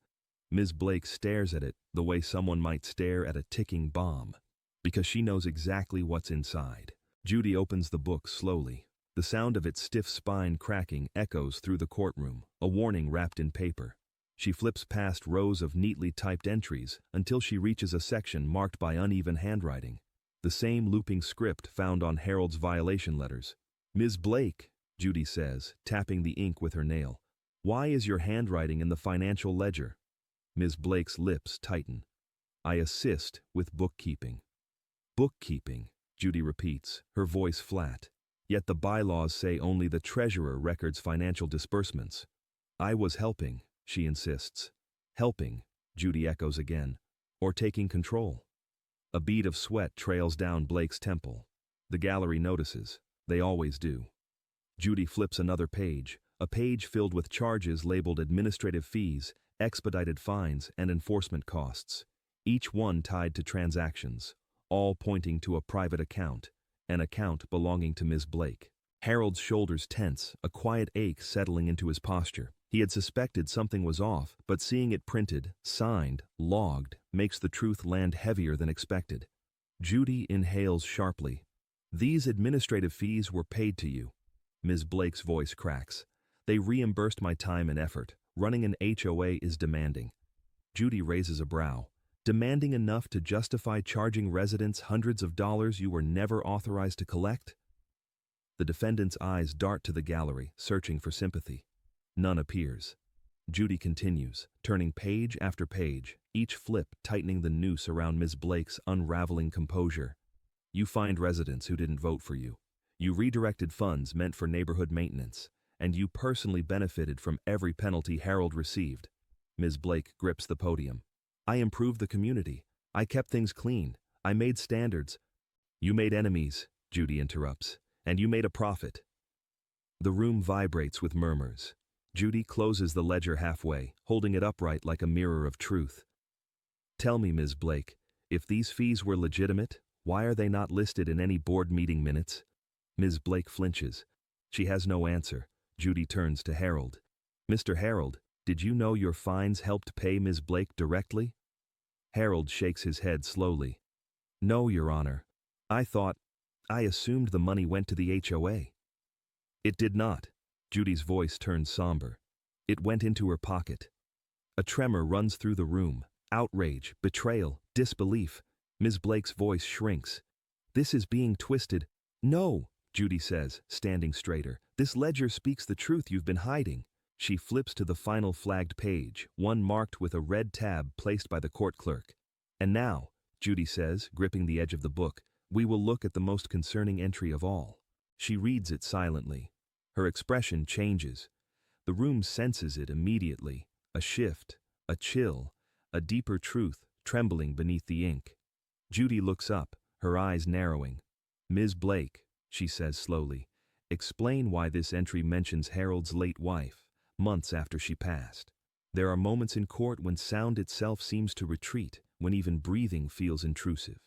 Ms. Blake stares at it the way someone might stare at a ticking bomb, because she knows exactly what's inside. Judy opens the book slowly. The sound of its stiff spine cracking echoes through the courtroom, a warning wrapped in paper. She flips past rows of neatly typed entries until she reaches a section marked by uneven handwriting. The same looping script found on Harold's violation letters. Ms. Blake, Judy says, tapping the ink with her nail. Why is your handwriting in the financial ledger? Ms. Blake's lips tighten. I assist with bookkeeping. Bookkeeping, Judy repeats, her voice flat. Yet the bylaws say only the treasurer records financial disbursements. I was helping, she insists. Helping, Judy echoes again. Or taking control. A bead of sweat trails down Blake's temple. The gallery notices. They always do. Judy flips another page, a page filled with charges labeled administrative fees, expedited fines, and enforcement costs, each one tied to transactions, all pointing to a private account, an account belonging to Ms. Blake. Harold's shoulders tense, a quiet ache settling into his posture. He had suspected something was off, but seeing it printed, signed, logged, makes the truth land heavier than expected. Judy inhales sharply. These administrative fees were paid to you. Ms. Blake's voice cracks. They reimbursed my time and effort. Running an HOA is demanding. Judy raises a brow. Demanding enough to justify charging residents hundreds of dollars you were never authorized to collect? The defendant's eyes dart to the gallery, searching for sympathy. None appears. Judy continues, turning page after page, each flip tightening the noose around Ms. Blake's unraveling composure. You fined residents who didn't vote for you. You redirected funds meant for neighborhood maintenance, and you personally benefited from every penalty Harold received. Ms. Blake grips the podium. I improved the community. I kept things clean. I made standards. You made enemies, Judy interrupts, and you made a profit. The room vibrates with murmurs. Judy closes the ledger halfway, holding it upright like a mirror of truth. Tell me, Ms. Blake, if these fees were legitimate, why are they not listed in any board meeting minutes? Ms. Blake flinches. She has no answer. Judy turns to Harold. Mr. Harold, did you know your fines helped pay Ms. Blake directly? Harold shakes his head slowly. No, Your Honor. I assumed the money went to the HOA. It did not. Judy's voice turns somber. It went into her pocket. A tremor runs through the room. Outrage, betrayal, disbelief. Ms. Blake's voice shrinks. This is being twisted. No, Judy says, standing straighter. This ledger speaks the truth you've been hiding. She flips to the final flagged page, one marked with a red tab placed by the court clerk. And now, Judy says, gripping the edge of the book, we will look at the most concerning entry of all. She reads it silently. Her expression changes. The room senses it immediately. A shift, a chill, a deeper truth trembling beneath the ink. Judy looks up, her eyes narrowing. Ms. Blake, she says slowly, explain why this entry mentions Harold's late wife, months after she passed. There are moments in court when sound itself seems to retreat, when even breathing feels intrusive.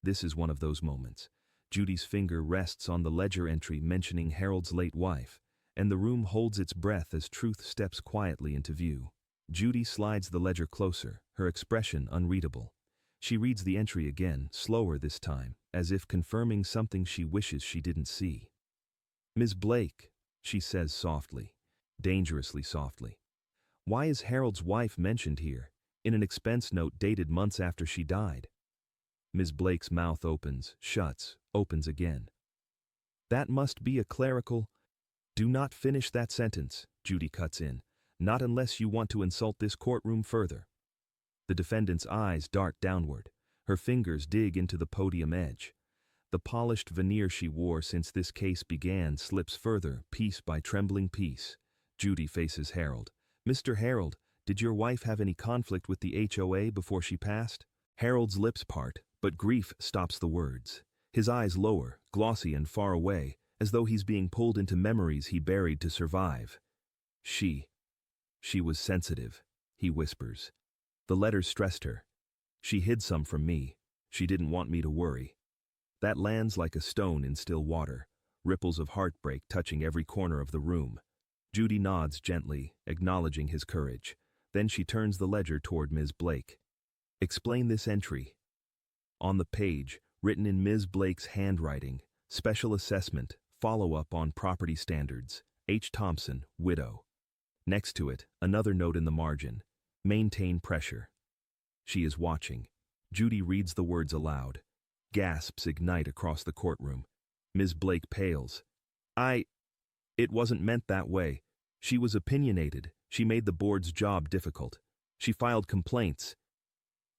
This is one of those moments. Judy's finger rests on the ledger entry mentioning Harold's late wife, and the room holds its breath as truth steps quietly into view. Judy slides the ledger closer, her expression unreadable. She reads the entry again, slower this time, as if confirming something she wishes she didn't see. "Ms. Blake," she says softly, dangerously softly. "Why is Harold's wife mentioned here, in an expense note dated months after she died?" Ms. Blake's mouth opens, shuts, opens again. "That must be a clerical—" "Do not finish that sentence," Judy cuts in, "not unless you want to insult this courtroom further." The defendant's eyes dart downward. Her fingers dig into the podium edge. The polished veneer she wore since this case began slips further, piece by trembling piece. Judy faces Harold. "Mr. Harold, did your wife have any conflict with the HOA before she passed?" Harold's lips part, but grief stops the words. His eyes lower, glossy and far away, as though he's being pulled into memories he buried to survive. She was sensitive," he whispers. "The letters stressed her. She hid some from me. She didn't want me to worry." That lands like a stone in still water, ripples of heartbreak touching every corner of the room. Judy nods gently, acknowledging his courage. Then she turns the ledger toward Ms. Blake. "Explain this entry." On the page, written in Ms. Blake's handwriting, "Special assessment, follow-up on property standards, H. Thompson, widow." Next to it, another note in the margin, "Maintain pressure." She is watching. Judy reads the words aloud. Gasps ignite across the courtroom. Ms. Blake pales. It wasn't meant that way. She was opinionated. She made the board's job difficult. She filed complaints."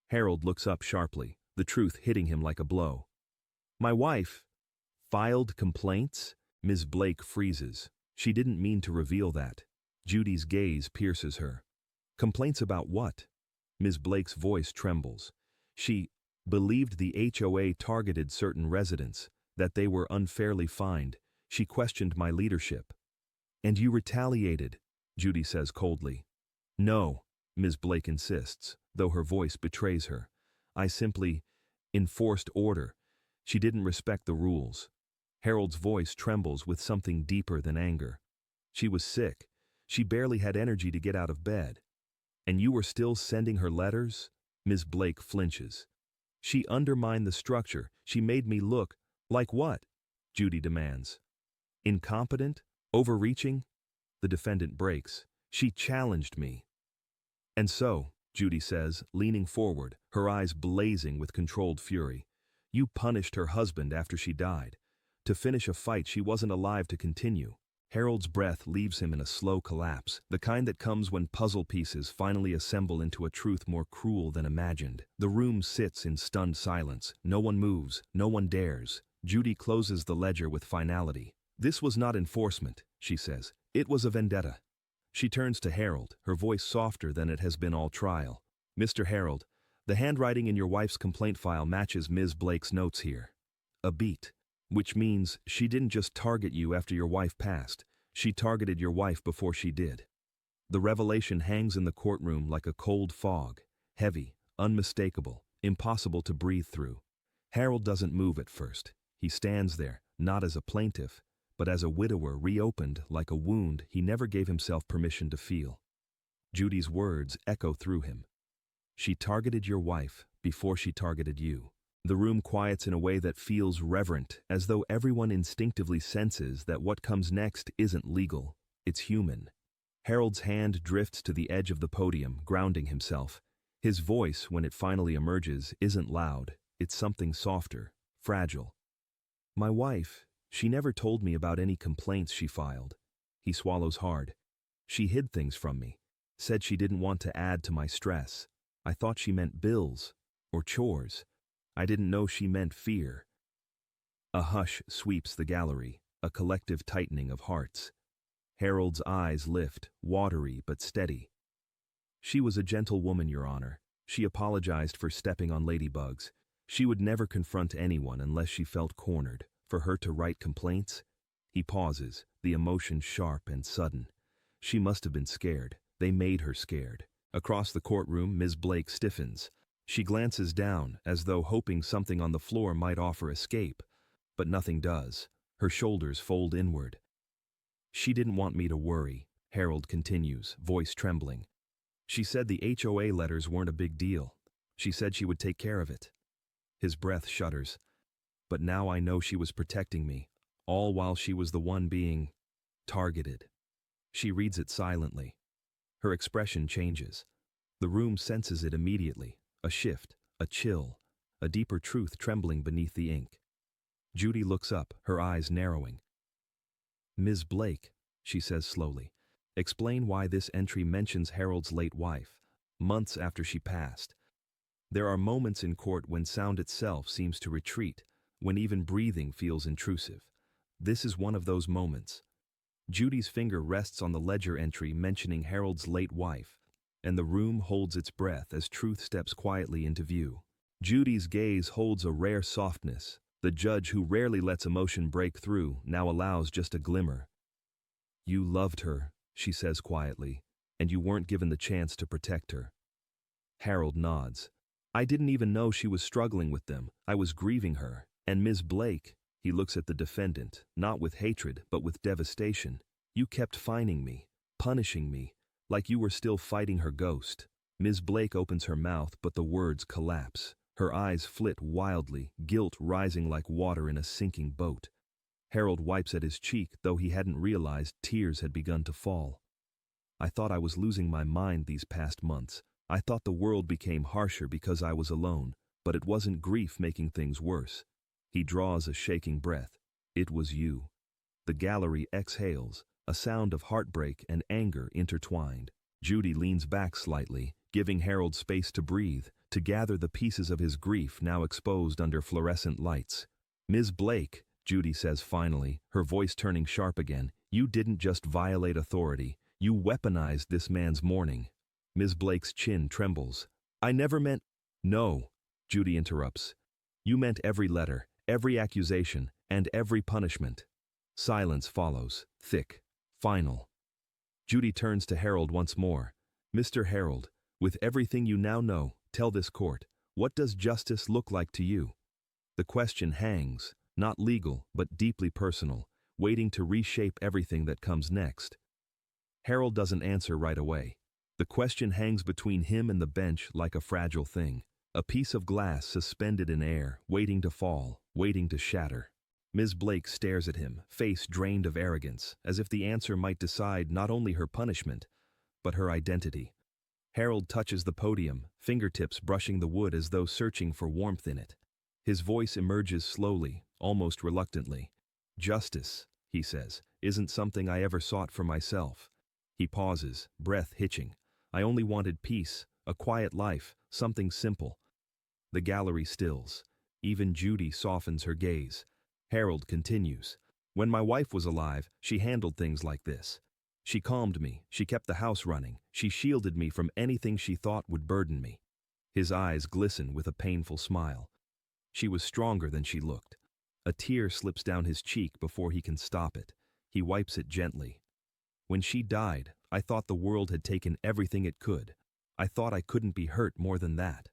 Harold looks up sharply, the truth hitting him like a blow. "My wife filed complaints?" Ms. Blake freezes. She didn't mean to reveal that. Judy's gaze pierces her. "Complaints about what?" Ms. Blake's voice trembles. "She believed the HOA targeted certain residents, that they were unfairly fined. She questioned my leadership." "And you retaliated," Judy says coldly. "No," Ms. Blake insists, though her voice betrays her. "I simply enforced order. She didn't respect the rules." Harold's voice trembles with something deeper than anger. "She was sick. She barely had energy to get out of bed. And you were still sending her letters?" Ms. Blake flinches. "She undermined the structure. She made me look—" "Like what?" Judy demands. "Incompetent? Overreaching?" The defendant breaks. "She challenged me." "And so," Judy says, leaning forward, her eyes blazing with controlled fury, "you punished her husband after she died, to finish a fight she wasn't alive to continue." Harold's breath leaves him in a slow collapse, the kind that comes when puzzle pieces finally assemble into a truth more cruel than imagined. The room sits in stunned silence. No one moves, no one dares. Judy closes the ledger with finality. "This was not enforcement," she says. "It was a vendetta." She turns to Harold, her voice softer than it has been all trial. "Mr. Harold, the handwriting in your wife's complaint file matches Ms. Blake's notes here. A beat. Which means she didn't just target you after your wife passed, she targeted your wife before she did." The revelation hangs in the courtroom like a cold fog, heavy, unmistakable, impossible to breathe through. Harold doesn't move at first. He stands there, not as a plaintiff, but as a widower reopened like a wound he never gave himself permission to feel. Judy's words echo through him. "She targeted your wife before she targeted you." The room quiets in a way that feels reverent, as though everyone instinctively senses that what comes next isn't legal, it's human. Harold's hand drifts to the edge of the podium, grounding himself. His voice, when it finally emerges, isn't loud, it's something softer, fragile. "My wife, she never told me about any complaints she filed." He swallows hard. "She hid things from me, said she didn't want to add to my stress. I thought she meant bills, or chores. I didn't know she meant fear." A hush sweeps the gallery, a collective tightening of hearts. Harold's eyes lift, watery but steady. "She was a gentle woman, Your Honor. She apologized for stepping on ladybugs. She would never confront anyone unless she felt cornered. For her to write complaints?" He pauses, the emotion sharp and sudden. "She must have been scared. They made her scared. Across the courtroom, Ms. Blake stiffens. She glances down, as though hoping something on the floor might offer escape, but nothing does. Her shoulders fold inward. She didn't want me to worry, Harold continues, voice trembling. She said the HOA letters weren't a big deal. She said she would take care of it. His breath shudders. But now I know she was protecting me, all while she was the one being targeted. She reads it silently. Her expression changes. The room senses it immediately, a shift, a chill, a deeper truth trembling beneath the ink. Judy looks up, her eyes narrowing. "Ms. Blake," she says slowly, "explain why this entry mentions Harold's late wife, months after she passed. There are moments in court when sound itself seems to retreat, when even breathing feels intrusive. This is one of those moments." Judy's finger rests on the ledger entry mentioning Harold's late wife, and the room holds its breath as truth steps quietly into view. Judy's gaze holds a rare softness. The judge, who rarely lets emotion break through, now allows just a glimmer. "You loved her," she says quietly, "and you weren't given the chance to protect her." Harold nods. "I didn't even know she was struggling with them. I was grieving her. And Ms. Blake," he looks at the defendant, not with hatred, but with devastation, "you kept fining me, punishing me, like you were still fighting her ghost." Ms. Blake opens her mouth, but the words collapse. Her eyes flit wildly, guilt rising like water in a sinking boat. Harold wipes at his cheek, though he hadn't realized tears had begun to fall. "I thought I was losing my mind these past months. I thought the world became harsher because I was alone, but it wasn't grief making things worse." He draws a shaking breath. "It was you." The gallery exhales, a sound of heartbreak and anger intertwined. Judy leans back slightly, giving Harold space to breathe, to gather the pieces of his grief now exposed under fluorescent lights. "Ms. Blake," Judy says finally, her voice turning sharp again, "you didn't just violate authority, you weaponized this man's mourning." Ms. Blake's chin trembles. "I never meant—" "No," Judy interrupts. "You meant every letter, every accusation, and every punishment." Silence follows, thick, final. Judy turns to Harold once more. "Mr. Harold, with everything you now know, tell this court, what does justice look like to you?" The question hangs, not legal, but deeply personal, waiting to reshape everything that comes next. Harold doesn't answer right away. The question hangs between him and the bench like a fragile thing, a piece of glass suspended in air, waiting to fall, waiting to shatter. Ms. Blake stares at him, face drained of arrogance, as if the answer might decide not only her punishment, but her identity. Harold touches the podium, fingertips brushing the wood as though searching for warmth in it. His voice emerges slowly, almost reluctantly. "Justice," he says, "isn't something I ever sought for myself." He pauses, breath hitching. "I only wanted peace, a quiet life, something simple." The gallery stills. Even Judy softens her gaze. Harold continues. "When my wife was alive, she handled things like this. She calmed me, she kept the house running, she shielded me from anything she thought would burden me." His eyes glisten with a painful smile. "She was stronger than she looked." A tear slips down his cheek before he can stop it. He wipes it gently. "When she died, I thought the world had taken everything it could. I thought I couldn't be hurt more than that."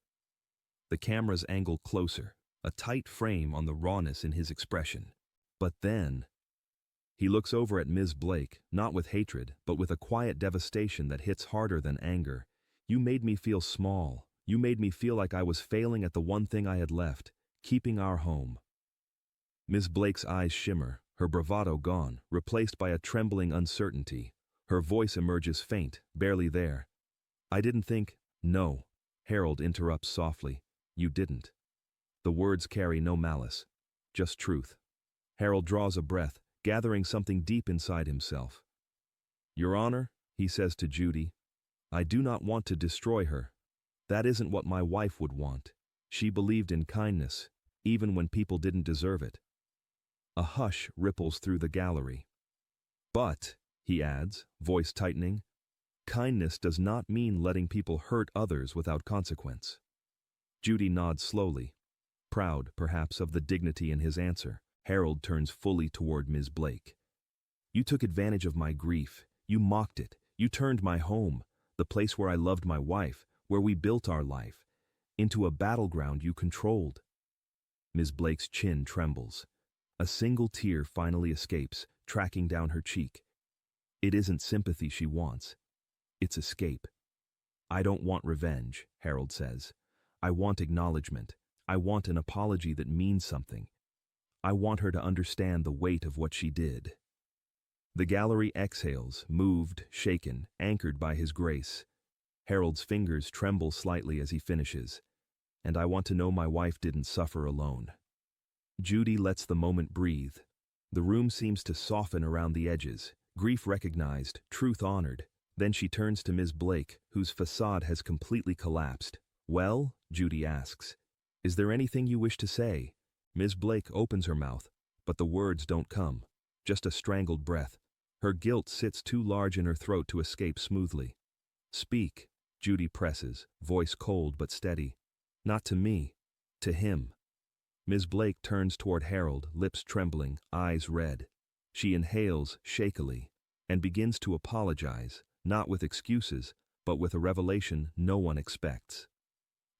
The cameras angle closer, a tight frame on the rawness in his expression. But then, he looks over at Ms. Blake, not with hatred, but with a quiet devastation that hits harder than anger. "You made me feel small. You made me feel like I was failing at the one thing I had left, keeping our home." Ms. Blake's eyes shimmer, her bravado gone, replaced by a trembling uncertainty. Her voice emerges faint, barely there. "I didn't think—" "No," Harold interrupts softly. "You didn't." The words carry no malice, just truth. Harold draws a breath, gathering something deep inside himself. "Your Honor," he says to Judy, "I do not want to destroy her. That isn't what my wife would want. She believed in kindness, even when people didn't deserve it." A hush ripples through the gallery. "But," he adds, voice tightening, "kindness does not mean letting people hurt others without consequence." Judy nods slowly, proud, perhaps, of the dignity in his answer. Harold turns fully toward Ms. Blake. "You took advantage of my grief. You mocked it. You turned my home, the place where I loved my wife, where we built our life, into a battleground you controlled. Ms. Blake's chin trembles. A single tear finally escapes, tracking down her cheek. It isn't sympathy she wants. It's escape. I don't want revenge, Harold says. I want acknowledgement. I want an apology that means something. I want her to understand the weight of what she did. The gallery exhales, moved, shaken, anchored by his grace. Harold's fingers tremble slightly as he finishes. And I want to know my wife didn't suffer alone. Judy lets the moment breathe. The room seems to soften around the edges, grief recognized, truth honored. Then she turns to Ms. Blake, whose facade has completely collapsed. Well, Judy asks, is there anything you wish to say? Ms. Blake opens her mouth, but the words don't come. Just a strangled breath. Her guilt sits too large in her throat to escape smoothly. Speak, Judy presses, voice cold but steady. Not to me, to him. Ms. Blake turns toward Harold, lips trembling, eyes red. She inhales shakily and begins to apologize, not with excuses, but with a revelation no one expects.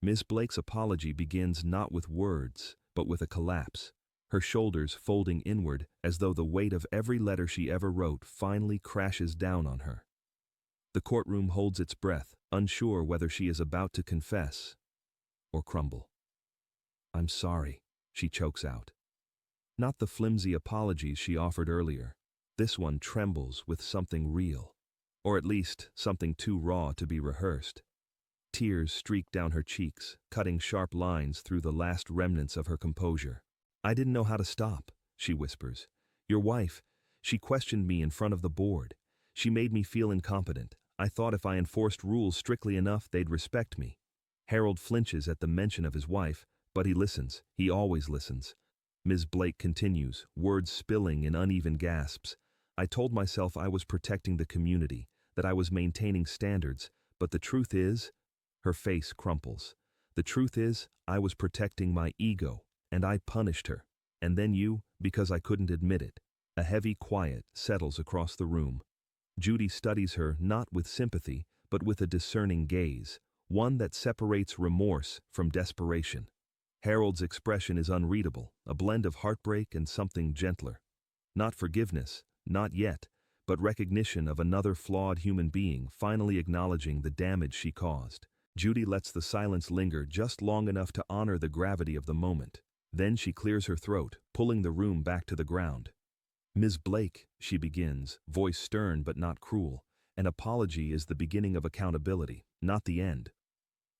Ms. Blake's apology begins not with words, but with a collapse, her shoulders folding inward as though the weight of every letter she ever wrote finally crashes down on her. The courtroom holds its breath, unsure whether she is about to confess or crumble. I'm sorry, she chokes out. Not the flimsy apologies she offered earlier. This one trembles with something real, or at least something too raw to be rehearsed. Tears streak down her cheeks, cutting sharp lines through the last remnants of her composure. I didn't know how to stop, she whispers. Your wife, she questioned me in front of the board. She made me feel incompetent. I thought if I enforced rules strictly enough, they'd respect me. Harold flinches at the mention of his wife, but he listens. He always listens. Ms. Blake continues, words spilling in uneven gasps. I told myself I was protecting the community, that I was maintaining standards, but the truth is, her face crumples. The truth is, I was protecting my ego, and I punished her. And then you, because I couldn't admit it. A heavy quiet settles across the room. Judy studies her not with sympathy, but with a discerning gaze, one that separates remorse from desperation. Harold's expression is unreadable, a blend of heartbreak and something gentler. Not forgiveness, not yet, but recognition of another flawed human being finally acknowledging the damage she caused. Judy lets the silence linger just long enough to honor the gravity of the moment. Then she clears her throat, pulling the room back to the ground. Ms. Blake, she begins, voice stern but not cruel. An apology is the beginning of accountability, not the end.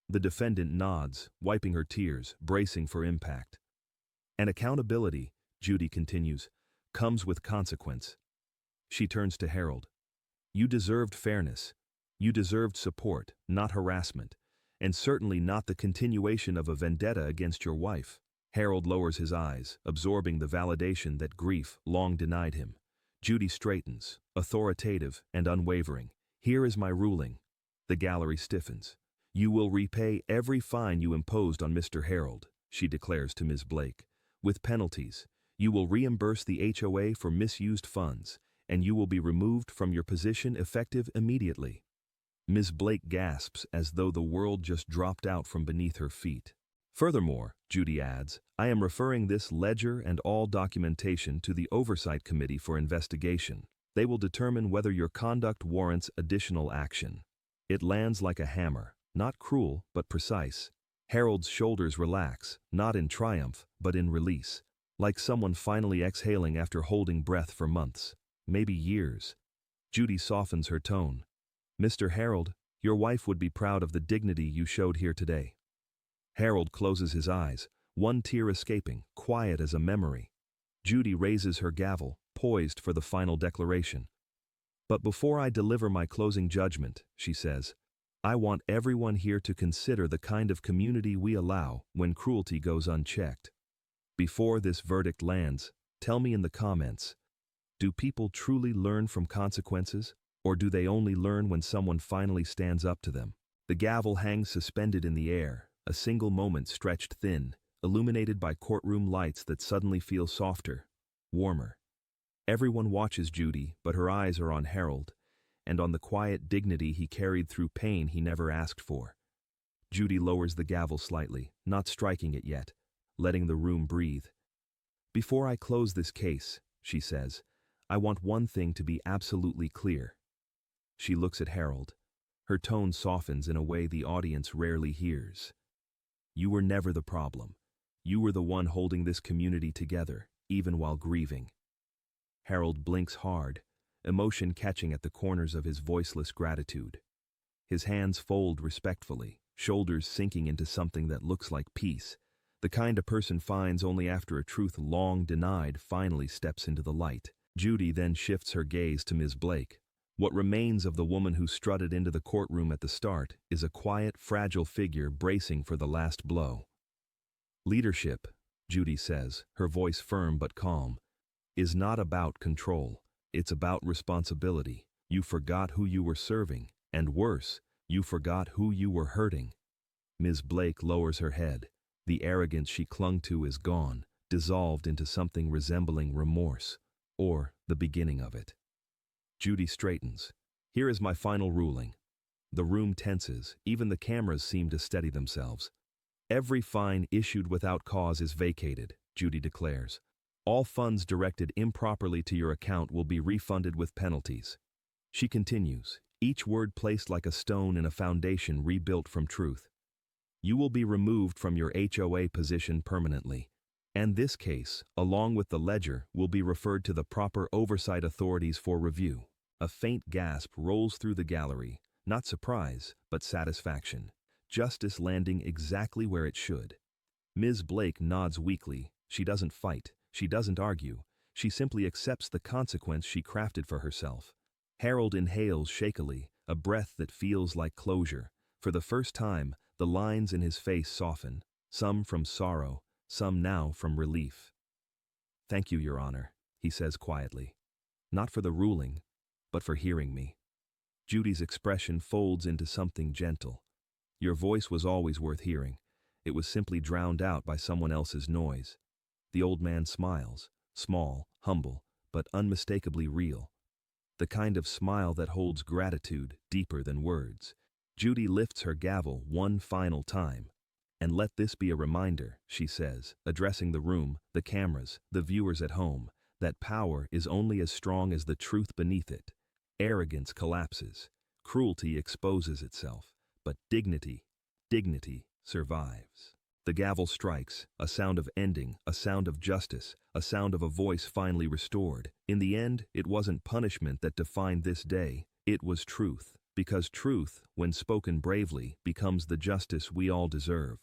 The defendant nods, wiping her tears, bracing for impact. And accountability, Judy continues, comes with consequence. She turns to Harold. You deserved fairness. You deserved support, not harassment, and certainly not the continuation of a vendetta against your wife. Harold lowers his eyes, absorbing the validation that grief long denied him. Judy straightens, authoritative and unwavering. Here is my ruling. The gallery stiffens. You will repay every fine you imposed on Mr. Harold, she declares to Ms. Blake. With penalties, you will reimburse the HOA for misused funds, and you will be removed from your position effective immediately. Ms. Blake gasps as though the world just dropped out from beneath her feet. Furthermore, Judy adds, I am referring this ledger and all documentation to the Oversight Committee for investigation. They will determine whether your conduct warrants additional action. It lands like a hammer, not cruel, but precise. Harold's shoulders relax, not in triumph, but in release, like someone finally exhaling after holding breath for months, maybe years. Judy softens her tone. Mr. Harold, your wife would be proud of the dignity you showed here today. Harold closes his eyes, one tear escaping, quiet as a memory. Judy raises her gavel, poised for the final declaration. But before I deliver my closing judgment, she says, I want everyone here to consider the kind of community we allow when cruelty goes unchecked. Before this verdict lands, tell me in the comments, do people truly learn from consequences, or do they only learn when someone finally stands up to them? The gavel hangs suspended in the air, a single moment stretched thin, illuminated by courtroom lights that suddenly feel softer, warmer. Everyone watches Judy, but her eyes are on Harold, and on the quiet dignity he carried through pain he never asked for. Judy lowers the gavel slightly, not striking it yet, letting the room breathe. "Before I close this case," she says, "I want one thing to be absolutely clear." She looks at Harold. Her tone softens in a way the audience rarely hears. "You were never the problem. You were the one holding this community together, even while grieving." Harold blinks hard, emotion catching at the corners of his voiceless gratitude. His hands fold respectfully, shoulders sinking into something that looks like peace, the kind a person finds only after a truth long denied finally steps into the light. Judy then shifts her gaze to Ms. Blake. What remains of the woman who strutted into the courtroom at the start is a quiet, fragile figure bracing for the last blow. "Leadership," Judy says, her voice firm but calm, "is not about control. It's about responsibility. You forgot who you were serving, and worse, you forgot who you were hurting." Ms. Blake lowers her head. The arrogance she clung to is gone, dissolved into something resembling remorse, or the beginning of it. Judy straightens. "Here is my final ruling." The room tenses, even the cameras seem to steady themselves. "Every fine issued without cause is vacated," Judy declares. "All funds directed improperly to your account will be refunded with penalties." She continues, each word placed like a stone in a foundation rebuilt from truth. "You will be removed from your HOA position permanently, and this case, along with the ledger, will be referred to the proper oversight authorities for review." A faint gasp rolls through the gallery, not surprise, but satisfaction. Justice landing exactly where it should. Ms. Blake nods weakly. She doesn't fight. She doesn't argue. She simply accepts the consequence she crafted for herself. Harold inhales shakily, a breath that feels like closure. For the first time, the lines in his face soften, some from sorrow, some now from relief. "Thank you, Your Honor," he says quietly. "Not for the ruling, but for hearing me." Judy's expression folds into something gentle. "Your voice was always worth hearing. It was simply drowned out by someone else's noise." The old man smiles, small, humble, but unmistakably real. The kind of smile that holds gratitude deeper than words. Judy lifts her gavel one final time. "And let this be a reminder," she says, addressing the room, the cameras, the viewers at home, that power is only as strong as the truth beneath it. Arrogance collapses. Cruelty exposes itself. But dignity survives. The gavel strikes, a sound of ending, a sound of justice, a sound of a voice finally restored. In the end, it wasn't punishment that defined this day, it was truth. Because truth, when spoken bravely, becomes the justice we all deserve.